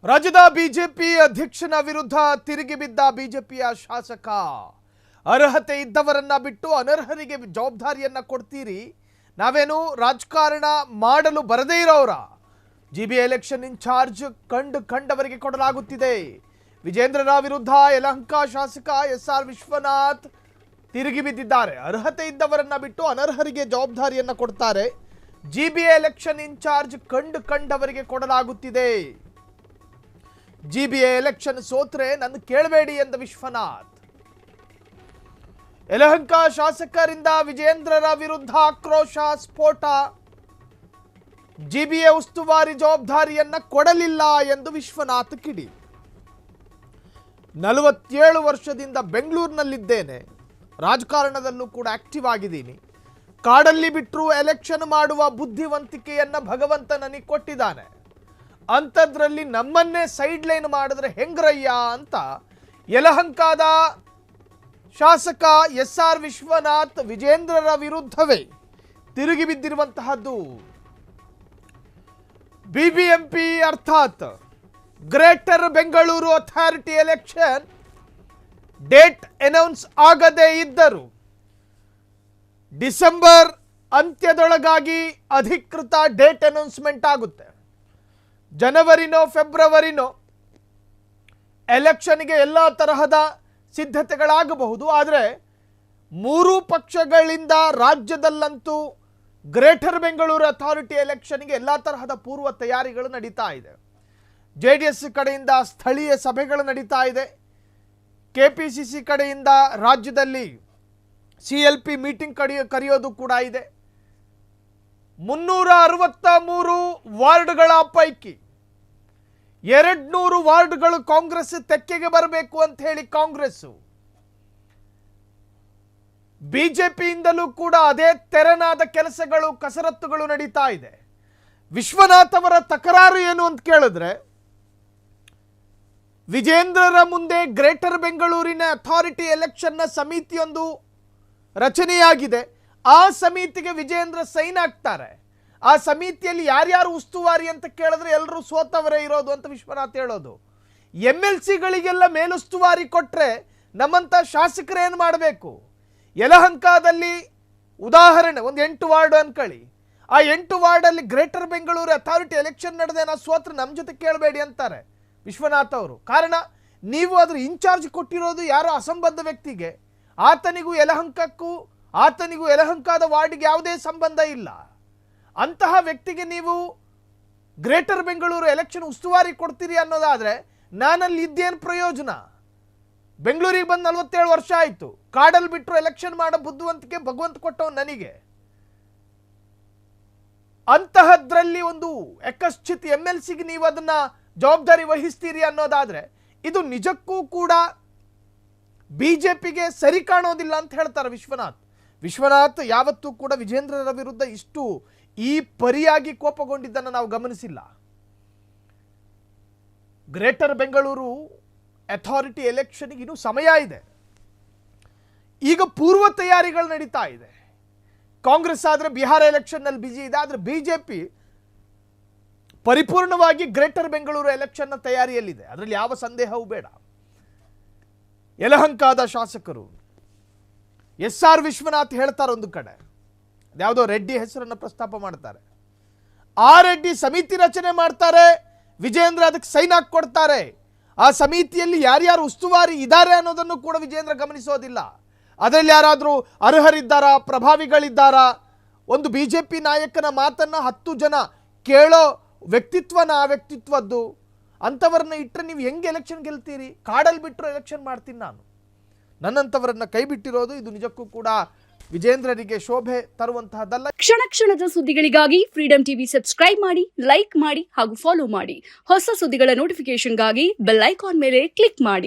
ರಾಜ್ಯದ ಬಿಜೆಪಿ ಅಧ್ಯಕ್ಷನ ವಿರುದ್ಧ ತಿರುಗಿ ಬಿದ್ದ ಬಿಜೆಪಿಯ ಶಾಸಕ. ಅರ್ಹತೆ ಇದ್ದವರನ್ನ ಬಿಟ್ಟು ಅನರ್ಹರಿಗೆ ಜವಾಬ್ದಾರಿಯನ್ನ ಕೊಡ್ತೀರಿ, ನಾವೇನು ರಾಜಕಾರಣ ಮಾಡಲು ಬರದೇ ಇರೋರ. ಜಿಬಿ ಎಲೆಕ್ಷನ್ ಇನ್ಚಾರ್ಜ್ ಕಂಡವರಿಗೆ ಕೊಡಲಾಗುತ್ತಿದೆ. ವಿಜೇಂದ್ರರ ವಿರುದ್ಧ ಯಲಹಂಕ ಶಾಸಕ ಎಸ್ಆರ್ ವಿಶ್ವನಾಥ್ ತಿರುಗಿ ಬಿದ್ದಿದ್ದಾರೆ. ಅರ್ಹತೆ ಇದ್ದವರನ್ನ ಬಿಟ್ಟು ಅನರ್ಹರಿಗೆ ಜವಾಬ್ದಾರಿಯನ್ನ ಕೊಡ್ತಾರೆ. ಜಿಬಿ ಎಲೆಕ್ಷನ್ ಇನ್ಚಾರ್ಜ್ ಕಂಡವರಿಗೆ ಕೊಡಲಾಗುತ್ತಿದೆ. ಜಿಬಿಎ ಎಲೆಕ್ಷನ್ ಸೋತ್ರೆ ನನ್ನ ಕೇಳಬೇಡಿ ಎಂದ ವಿಶ್ವನಾಥ್. ಯಲಹಂಕ ಶಾಸಕರಿಂದ ವಿಜೇಂದ್ರರ ವಿರುದ್ಧ ಆಕ್ರೋಶ ಸ್ಫೋಟ. ಜಿಬಿಎ ಉಸ್ತುವಾರಿ ಜವಾಬ್ದಾರಿಯನ್ನ ಕೊಡಲಿಲ್ಲ ಎಂದು ವಿಶ್ವನಾಥ್ ಕಿಡಿ. 47 ವರ್ಷದಿಂದ ಬೆಂಗಳೂರಿನಲ್ಲಿದ್ದೇನೆ, ರಾಜಕಾರಣದಲ್ಲೂ ಕೂಡ ಆಕ್ಟಿವ್ ಆಗಿದ್ದೀನಿ. ಕಾಡಲ್ಲಿ ಬಿಟ್ಟರು ಎಲೆಕ್ಷನ್ ಮಾಡುವ ಬುದ್ಧಿವಂತಿಕೆಯನ್ನ ಭಗವಂತ ನನಗೆ ಕೊಟ್ಟಿದ್ದಾನೆ. ಅಂಥದ್ರಲ್ಲಿ ನಮ್ಮನ್ನೇ ಸೈಡ್ ಲೈನ್ ಮಾಡಿದ್ರೆ ಹೆಂಗ್ರಯ್ಯ ಅಂತ ಯಲಹಂಕದ ಶಾಸಕ ಎಸ್ಆರ್ ವಿಶ್ವನಾಥ್ ವಿಜೇಂದ್ರರ ವಿರುದ್ಧವೇ ತಿರುಗಿ ಬಿದ್ದಿರುವಂತಹದ್ದು. ಬಿಬಿಎಂಪಿ ಅರ್ಥಾತ್ greater Bengaluru authority election date announce ಆಗದೇ ಇದ್ದರು ಡಿಸೆಂಬರ್ ಅಂತ್ಯದೊಳಗಾಗಿ ಅಧಿಕೃತ ಡೇಟ್ ಅನೌನ್ಸ್ಮೆಂಟ್ ಆಗುತ್ತೆ. ಜನವರಿನೋ ಫೆಬ್ರವರಿನೋ ಎಲೆಕ್ಷನ್ಗೆ ಎಲ್ಲ ತರಹದ ಸಿದ್ಧತೆಗಳಾಗಬಹುದು. ಆದರೆ ಮೂರೂ ಪಕ್ಷಗಳಿಂದ ರಾಜ್ಯದಲ್ಲಂತೂ ಗ್ರೇಟರ್ ಬೆಂಗಳೂರು ಅಥಾರಿಟಿ ಎಲೆಕ್ಷನ್ಗೆ ಎಲ್ಲ ತರಹದ ಪೂರ್ವ ತಯಾರಿಗಳು ನಡೀತಾ ಇದೆ. JDS ಕಡೆಯಿಂದ ಸ್ಥಳೀಯ ಸಭೆಗಳು ನಡೀತಾ ಇದೆ. KPCC ಕಡೆಯಿಂದ ರಾಜ್ಯದಲ್ಲಿ CLP ಮೀಟಿಂಗ್ ಕರೆಯೋದು ಕೂಡ ಇದೆ. 363 ವಾರ್ಡ್ಗಳ ಪೈಕಿ 200 ವಾರ್ಡ್ಗಳು ಕಾಂಗ್ರೆಸ್ ತೆಕ್ಕೆಗೆ ಬರಬೇಕು ಅಂತ ಹೇಳಿ ಕಾಂಗ್ರೆಸ್, ಬಿಜೆಪಿಯಿಂದಲೂ ಕೂಡ ಅದೇ ತೆರನಾದ ಕೆಲಸಗಳು ಕಸರತ್ತುಗಳು ನಡೀತಾ ಇದೆ. ವಿಶ್ವನಾಥ್ ಅವರ ತಕರಾರು ಏನು ಅಂತ ಕೇಳಿದ್ರೆ, ವಿಜೇಂದ್ರರ ಮುಂದೆ ಗ್ರೇಟರ್ ಬೆಂಗಳೂರಿನ ಅಥಾರಿಟಿ ಎಲೆಕ್ಷನ್ನ ಸಮಿತಿಯೊಂದು ರಚನೆಯಾಗಿದೆ. ಆ ಸಮಿತಿಗೆ ವಿಜೇಂದ್ರ ಸೈನ್ ಆಗ್ತಾರೆ. ಆ ಸಮಿತಿಯಲ್ಲಿ ಯಾರ್ಯಾರು ಉಸ್ತುವಾರಿ ಅಂತ ಕೇಳಿದ್ರೆ ಎಲ್ಲರೂ ಸೋತವರೇ ಇರೋದು ಅಂತ ವಿಶ್ವನಾಥ್ ಹೇಳೋದು. MLCಗಳಿಗೆಲ್ಲ ಮೇಲುಸ್ತುವಾರಿ ಕೊಟ್ರೆ ನಮ್ಮಂತ ಶಾಸಕರು ಏನು ಮಾಡಬೇಕು? ಯಲಹಂಕದಲ್ಲಿ ಉದಾಹರಣೆ ಒಂದು 8 ವಾರ್ಡ್ ಅನ್ಕೊಳ್ಳಿ. ಆ 8 ವಾರ್ಡಲ್ಲಿ ಗ್ರೇಟರ್ ಬೆಂಗಳೂರು ಅಥಾರಿಟಿ ಎಲೆಕ್ಷನ್ ನಡೆದೆ, ನಾವು ಸೋತ್ರ ನಮ್ಮ ಜೊತೆ ಕೇಳಬೇಡಿ ಅಂತಾರೆ ವಿಶ್ವನಾಥ್ ಅವರು. ಕಾರಣ ನೀವು ಅದ್ರ ಇನ್ಚಾರ್ಜ್ ಕೊಟ್ಟಿರೋದು ಯಾರೋ ಅಸಂಬದ್ಧ ವ್ಯಕ್ತಿಗೆ. ಆತನಿಗೂ ಯಲಹಂಕದ ವಾರ್ಡ್ಗೆ ಯಾವುದೇ ಸಂಬಂಧ ಇಲ್ಲ. ಅಂತಹ ವ್ಯಕ್ತಿಗೆ ನೀವು ಗ್ರೇಟರ್ ಬೆಂಗಳೂರು ಎಲೆಕ್ಷನ್ ಉಸ್ತುವಾರಿ ಕೊಡ್ತೀರಿ ಅನ್ನೋದಾದ್ರೆ ನಾನಲ್ಲಿ ಇದ್ದೇನು ಪ್ರಯೋಜನ? ಬೆಂಗಳೂರಿಗೆ ಬಂದು 47 ವರ್ಷ ಆಯಿತು. ಕಾಡಲ್ಲಿ ಬಿಟ್ಟರು ಎಲೆಕ್ಷನ್ ಮಾಡೋ ಬುದ್ಧಿವಂತಿಕೆ ಭಗವಂತ ಕೊಟ್ಟವನು ನನಗೆ. ಅಂತಹದ್ರಲ್ಲಿ ಒಂದು ಯಕಶ್ಚಿತ್ MLCಗೆ ನೀವು ಅದನ್ನ ಜವಾಬ್ದಾರಿ ವಹಿಸ್ತೀರಿ ಅನ್ನೋದಾದ್ರೆ ಇದು ನಿಜಕ್ಕೂ ಕೂಡ ಬಿಜೆಪಿಗೆ ಸರಿ ಕಾಣೋದಿಲ್ಲ ಅಂತ ಹೇಳ್ತಾರೆ ವಿಶ್ವನಾಥ್ ಯಾವತ್ತೂ ಕೂಡ ವಿಜೇಂದ್ರರ ವಿರುದ್ಧ ಇಷ್ಟು ಈ ಪರಿಯಾಗಿ ಕೋಪಗೊಂಡಿದ್ದನ್ನು ನಾವು ಗಮನಿಸಿಲ್ಲ. ಗ್ರೇಟರ್ ಬೆಂಗಳೂರು ಅಥಾರಿಟಿ ಎಲೆಕ್ಷನ್ಗೆ ಇನ್ನೂ ಸಮಯ ಇದೆ. ಈಗ ಪೂರ್ವ ತಯಾರಿಗಳು ನಡೀತಾ ಇದೆ. ಕಾಂಗ್ರೆಸ್ ಆದರೆ ಬಿಹಾರ ಎಲೆಕ್ಷನ್ನಲ್ಲಿ ಬಿಜಿ ಇದೆ. ಆದರೆ ಬಿಜೆಪಿ ಪರಿಪೂರ್ಣವಾಗಿ ಗ್ರೇಟರ್ ಬೆಂಗಳೂರು ಎಲೆಕ್ಷನ್ನ ತಯಾರಿಯಲ್ಲಿದೆ. ಅದರಲ್ಲಿ ಯಾವ ಸಂದೇಹವೂ ಬೇಡ. ಯಲಹಂಕದ ಶಾಸಕರು ಎಸ್ಆರ್ ವಿಶ್ವನಾಥ್ ಹೇಳ್ತಾರೆ, ಒಂದು ಕಡೆ ಯಾವುದೋ ರೆಡ್ಡಿ ಹೆಸರನ್ನು ಪ್ರಸ್ತಾಪ ಮಾಡ್ತಾರೆ. ಆ ರೆಡ್ಡಿ ಸಮಿತಿ ರಚನೆ ಮಾಡ್ತಾರೆ, ವಿಜೇಂದ್ರ ಅದಕ್ಕೆ ಸೈನ್ ಹಾಕಿ ಕೊಡ್ತಾರೆ. ಆ ಸಮಿತಿಯಲ್ಲಿ ಯಾರ್ಯಾರು ಉಸ್ತುವಾರಿ ಇದ್ದಾರೆ ಅನ್ನೋದನ್ನು ಕೂಡ ವಿಜೇಂದ್ರ ಗಮನಿಸೋದಿಲ್ಲ. ಅದರಲ್ಲಿ ಯಾರಾದರೂ ಅರ್ಹರಿದ್ದಾರಾ, ಪ್ರಭಾವಿಗಳಿದ್ದಾರಾ? ಒಂದು ಬಿಜೆಪಿ ನಾಯಕನ ಮಾತನ್ನ 10 ಜನ ಕೇಳೋ ವ್ಯಕ್ತಿತ್ವನ ಆ ವ್ಯಕ್ತಿತ್ವದ್ದು. ಅಂಥವ್ರನ್ನ ಇಟ್ಟರೆ ನೀವು ಹೆಂಗೆ ಎಲೆಕ್ಷನ್ ಗೆಲ್ತೀರಿ? ಕಾಡಲ್ಲಿ ಬಿಟ್ಟರು ಎಲೆಕ್ಷನ್ ಮಾಡ್ತೀನಿ ನಾನು. ನನ್ನಂಥವರನ್ನ ಕೈ ಬಿಟ್ಟಿರೋದು ಇದು ನಿಜಕ್ಕೂ ಕೂಡ ವಿಜೇಂದ್ರರಿಗೆ ಶೋಭೆ ತರುವಂತಹದ್ದಲ್ಲ. ಕ್ಷಣ ಕ್ಷಣದ ಸುದ್ದಿಗಳಿಗಾಗಿ ಫ್ರೀಡಂ ಟಿವಿ ಸಬ್ಸ್ಕ್ರೈಬ್ ಮಾಡಿ, ಲೈಕ್ ಮಾಡಿ ಹಾಗೂ ಫಾಲೋ ಮಾಡಿ. ಹೊಸ ಸುದ್ದಿಗಳ ನೋಟಿಫಿಕೇಶನ್ಗಾಗಿ ಬೆಲ್ ಐಕಾನ್ ಮೇಲೆ ಕ್ಲಿಕ್ ಮಾಡಿ.